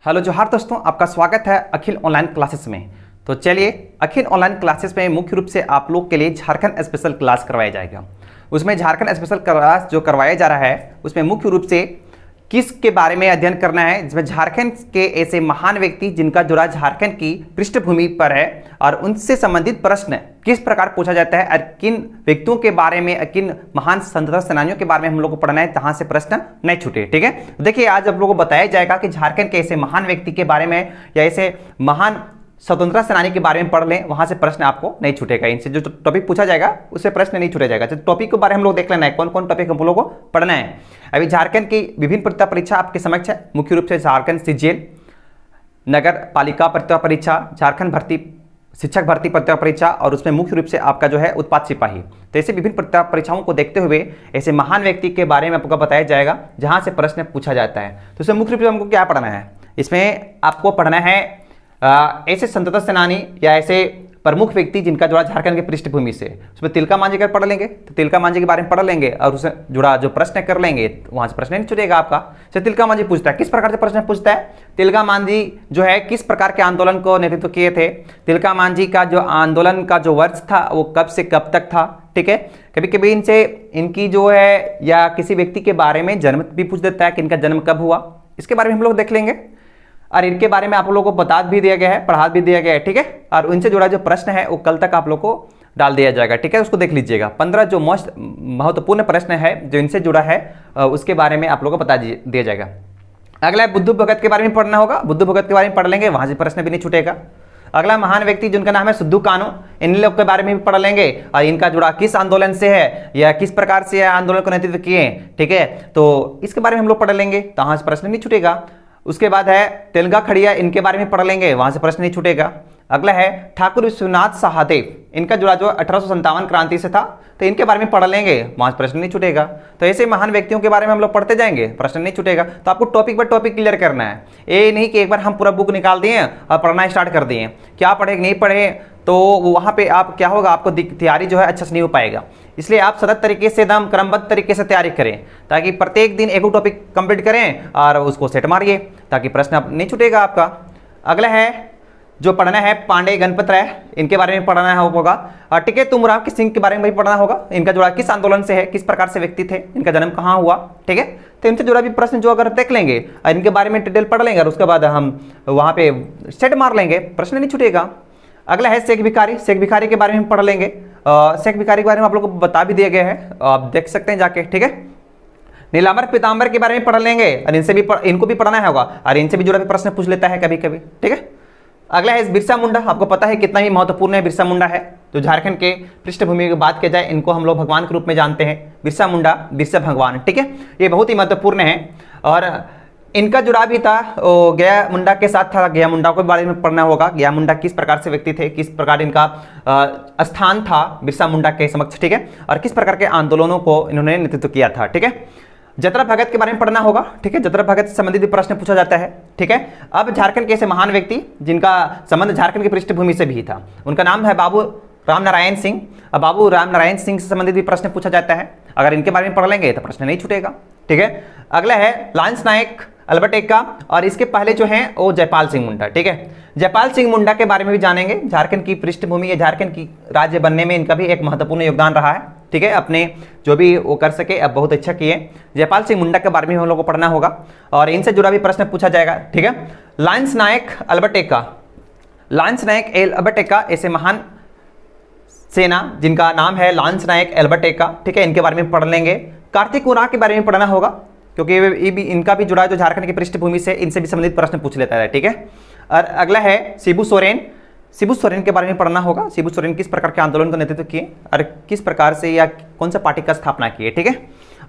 Hello जोहार दोस्तों, आपका स्वागत है अखिल ऑनलाइन क्लासेस में। तो चलिए, अखिल ऑनलाइन क्लासेस में मुख्य रूप से आप लोग के लिए झारखंड स्पेशल क्लास करवाया जाएगा। उसमें झारखंड स्पेशल क्लास जो करवाया जा रहा है उसमें मुख्य रूप से किसके बारे में अध्ययन करना है, जिसमें झारखंड के ऐसे महान व्यक्ति जिनका जुड़ा झारखंड की पृष्ठभूमि पर है और उनसे संबंधित प्रश्न किस प्रकार पूछा जाता है और किन व्यक्तियों के बारे में, किन महान स्वतंत्रता सेनानियों के बारे में हम लोग को पढ़ना है, जहां से प्रश्न नहीं छूटे। ठीक है, देखिए आज आप लोगों को बताया जाएगा कि झारखंड के ऐसे महान व्यक्ति के बारे में या ऐसे महान स्वतंत्रता सेनानी के बारे में पढ़ लें, वहां से प्रश्न आपको नहीं छूटेगा। इनसे जो टॉपिक पूछा जाएगा उससे प्रश्न नहीं छूटा जाएगा। टॉपिक के बारे में हम लोग देख लेना है, कौन कौन टॉपिक हम लोग को पढ़ना है। अभी झारखंड की विभिन्न प्रतियोगिता परीक्षा आपके समक्ष है। मुख्य रूप से झारखंड सीजीएल, नगर पालिका प्रतियोगिता परीक्षा, झारखंड भर्ती शिक्षक भर्ती प्रतियोगिता परीक्षा और उसमें मुख्य रूप से आपका जो है उत्पाद सिपाही। तो ऐसे विभिन्न प्रतियोगिता परीक्षाओं को देखते हुए ऐसे महान व्यक्ति के बारे में आपको बताया जाएगा जहां से प्रश्न पूछा जाता है। तो इसमें मुख्य रूप से हमको क्या पढ़ना है, इसमें आपको पढ़ना है ऐसे स्वतंत्रता सेनानी या ऐसे प्रमुख व्यक्ति जिनका जुड़ा झारखंड की पृष्ठभूमि से। उसमें तिलका मांझी का पढ़ लेंगे तो तिलका मांझी के बारे में पढ़ लेंगे और उससे जुड़ा जो प्रश्न कर लेंगे वहां से प्रश्न नहीं छूटेगा आपका। जैसे तिलका मांझी पूछता है, किस प्रकार से प्रश्न पूछता है, तिलका मांझी जो है किस प्रकार के आंदोलन को नेतृत्व किए थे, तिलका मांझी का जो आंदोलन का जो वर्ष था वो कब से कब तक था। ठीक है, कभी कभी इनसे इनकी जो है या किसी व्यक्ति के बारे में जन्म भी पूछ देता है कि इनका जन्म कब हुआ, इसके बारे में हम लोग देख लेंगे। और इनके बारे में आप लोगों को बता भी दिया गया है, पढ़ा भी दिया गया है। ठीक है, और उनसे जुड़ा जो प्रश्न है वो कल तक आप लोग को डाल दिया जाएगा। ठीक है, उसको देख लीजिएगा। 15 जो मोस्ट महत्वपूर्ण प्रश्न है जो इनसे जुड़ा है उसके बारे में आप लोगों को बता दिया जाएगा। अगला है बुद्धू भगत के बारे में पढ़ना होगा। बुद्धू भगत के बारे में पढ़ लेंगे, वहां से प्रश्न भी नहीं छूटेगा। अगला महान व्यक्ति जिनका नाम है सिद्धू कान्हू, इन लोग के बारे में भी पढ़ लेंगे और इनका जुड़ा किस आंदोलन से है या किस प्रकार से आंदोलन को नेतृत्व किए। ठीक है, तो इसके बारे में हम लोग पढ़ लेंगे, तो वहां से प्रश्न नहीं छूटेगा। उसके बाद है तेलगा खड़िया, इनके बारे में पढ़ लेंगे, वहां से प्रश्न नहीं छूटेगा। अगला है ठाकुर विश्वनाथ सहादेव, इनका जुड़ा जो 1857 क्रांति से था, तो इनके बारे में पढ़ लेंगे, वहां से प्रश्न नहीं छूटेगा। तो ऐसे महान व्यक्तियों के बारे में हम लोग पढ़ते जाएंगे, प्रश्न नहीं छूटेगा। तो आपको टॉपिक बाय टॉपिक क्लियर करना है, ये नहीं कि एक बार हम पूरा बुक निकाल दिए और पढ़ना स्टार्ट कर दिए, क्या पढ़े नहीं पढ़े तो वहां पे आप क्या होगा, आपको तैयारी जो है अच्छा से नहीं हो पाएगा। इसलिए आप सतत तरीके से एकदम क्रमबद्ध तरीके से तैयारी करें ताकि प्रत्येक दिन एक टॉपिक कंप्लीट करें और उसको सेट मारिए ताकि प्रश्न नहीं छूटेगा आपका। अगला है जो पढ़ना है पांडे गणपत राय, इनके बारे में पढ़ना होगा। और टिके तुमराव सिंह के बारे में भी पढ़ना होगा, इनका जुड़ा किस आंदोलन से है, किस प्रकार से व्यक्ति थे, इनका जन्म कहाँ हुआ। ठीक है, तो इनसे जुड़ा भी प्रश्न जो अगर देख लेंगे और इनके बारे में डिटेल पढ़ लेंगे और उसके बाद हम वहाँ पे सेट मार लेंगे, प्रश्न नहीं छूटेगा। अगला है शेख भिखारी, शेख भिखारी के बारे में पढ़ लेंगे। शेख भिखारी के बारे में आप लोग को बता भी दिया गया है, आप देख सकते हैं जाके। ठीक है, नीलांबर पीतांबर के बारे में पढ़ लेंगे और इनसे भी इनको भी पढ़ना होगा और इनसे भी जुड़ा भी प्रश्न पूछ लेता है कभी कभी। ठीक है, अगला है बिरसा मुंडा, आपको पता है कितना ही महत्वपूर्ण है बिरसा मुंडा है। तो झारखंड के पृष्ठभूमि की बात किया जाए, इनको हम लोग भगवान के रूप में जानते हैं, बिरसा मुंडा, बिरसा भगवान। ठीक है, ये बहुत ही महत्वपूर्ण है और इनका जुड़ा भी था गया मुंडा के साथ था। गया मुंडा के बारे में पढ़ना होगा, गया मुंडा किस प्रकार से व्यक्ति थे, किस प्रकार इनका स्थान था बिरसा मुंडा के समक्ष। ठीक है, और किस प्रकार के आंदोलनों को इन्होंने नेतृत्व किया था। ठीक है, जतरा भगत के बारे में पढ़ना होगा। ठीक है, जतरा भगत से संबंधित भी प्रश्न पूछा जाता है। ठीक है, अब झारखंड के ऐसे महान व्यक्ति जिनका संबंध झारखंड की पृष्ठभूमि से भी था, उनका नाम है बाबू राम नारायण सिंह। अब बाबू राम नारायण सिंह से संबंधित भी प्रश्न पूछा जाता है, अगर इनके बारे में पढ़ लेंगे तो प्रश्न नहीं छूटेगा। ठीक है, अगला है लांस नायक अल्बर्ट एक्का और इसके पहले जो हैं वो जयपाल सिंह मुंडा। ठीक है, जयपाल सिंह मुंडा के बारे में भी जानेंगे। झारखंड की पृष्ठभूमि या झारखंड की राज्य बनने में इनका भी एक महत्वपूर्ण योगदान रहा है। ठीक है, अपने जो भी वो कर सके अब बहुत अच्छा किए। जयपाल सिंह मुंडा के बारे में हम लोग को पढ़ना होगा और इनसे जुड़ा भी प्रश्न पूछा जाएगा। ठीक है, लांस नायक अल्बर्ट एक्का, लांस नायक अल्बर्ट एक्का ऐसे महान सेना जिनका नाम है लांस नायक अल्बर्ट एक्का। ठीक है, इनके बारे में पढ़ लेंगे। कार्तिक उरांव के बारे में पढ़ना होगा क्योंकि ये भी इनका भी जुड़ा है जो झारखंड की पृष्ठभूमि से, इनसे भी संबंधित प्रश्न पूछ लेता है। ठीक है, और अगला है शिबू सोरेन, शिबू सोरेन के बारे में पढ़ना होगा। शिबू सोरेन किस प्रकार के आंदोलन का नेतृत्व किए और किस प्रकार से या कौन सा पार्टी का स्थापना किए। ठीक है,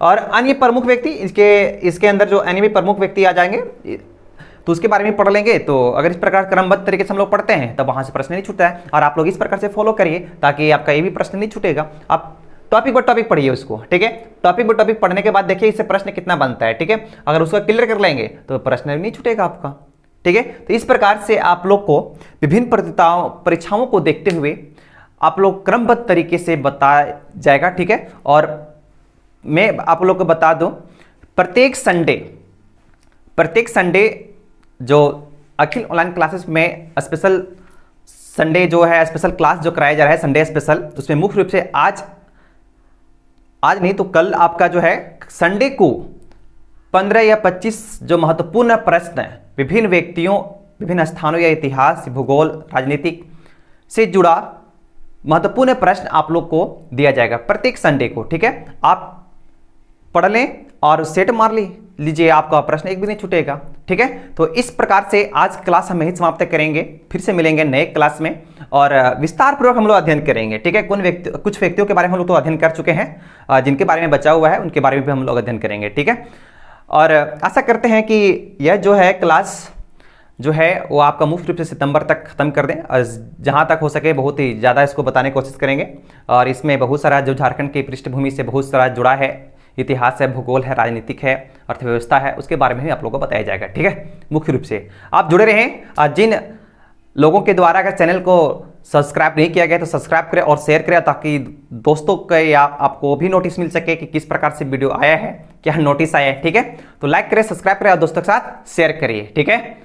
और अन्य प्रमुख व्यक्ति इसके अंदर जो अन्य भी प्रमुख व्यक्ति आ जाएंगे तो उसके बारे में पढ़ लेंगे। तो अगर इस प्रकार क्रमबद्ध तरीके से हम लोग पढ़ते हैं तब वहां से प्रश्न नहीं छूटता है और आप लोग इस प्रकार से फॉलो करिए ताकि आपका ये भी प्रश्न नहीं छूटेगा। आप टॉपिक बाय टॉपिक पढ़िए उसको। ठीक है, टॉपिक बाय टॉपिक पढ़ने के बाद देखिए इससे प्रश्न कितना बनता है। ठीक है, अगर उसको क्लियर कर लेंगे तो प्रश्न नहीं छूटेगा आपका। ठीक है, तो इस प्रकार से आप लोग को विभिन्न परीक्षाओं को देखते हुए आप लोग क्रमबद्ध तरीके से बताया जाएगा। ठीक है, और मैं आप लोग को बता दूं प्रत्येक संडे जो अखिल ऑनलाइन क्लासेस में स्पेशल संडे जो है स्पेशल क्लास जो कराया जा रहा है संडे स्पेशल, उसमें मुख्य रूप से आज नहीं तो कल आपका जो है संडे को 15 या 25 जो महत्वपूर्ण प्रश्न विभिन्न व्यक्तियों, विभिन्न स्थानों या इतिहास, भूगोल, राजनीतिक से जुड़ा महत्वपूर्ण प्रश्न आप लोग को दिया जाएगा प्रत्येक संडे को। ठीक है, आप पढ़ लें और सेट मार लीजिए, आपका प्रश्न एक भी नहीं छूटेगा। ठीक है, तो इस प्रकार से आज क्लास हम यही समाप्त करेंगे, फिर से मिलेंगे नए क्लास में और विस्तार पूर्वक हम लोग अध्ययन करेंगे। ठीक है, कुछ व्यक्तियों के बारे में हम लोग तो अध्ययन कर चुके हैं, जिनके बारे में बचा हुआ है उनके बारे में भी हम लोग अध्ययन करेंगे। ठीक है, और आशा करते हैं कि यह जो है क्लास जो है वो आपका मुख्य रूप से सितंबर तक खत्म कर दें, और जहां तक हो सके बहुत ही ज़्यादा इसको बताने की कोशिश करेंगे। और इसमें बहुत सारा जो झारखंड की पृष्ठभूमि से बहुत सारा जुड़ा है, इतिहास है, भूगोल है, राजनीतिक है, अर्थव्यवस्था है, उसके बारे में भी आप लोगों को बताया जाएगा। ठीक है, मुख्य रूप से आप जुड़े रहें। जिन लोगों के द्वारा अगर चैनल को सब्सक्राइब नहीं किया गया तो सब्सक्राइब करें और शेयर करें, ताकि दोस्तों के या आपको भी नोटिस मिल सके कि किस प्रकार से वीडियो आया है, क्या नोटिस आया है। ठीक है, तो लाइक करें, सब्सक्राइब करें और दोस्तों के साथ शेयर करिए। ठीक है।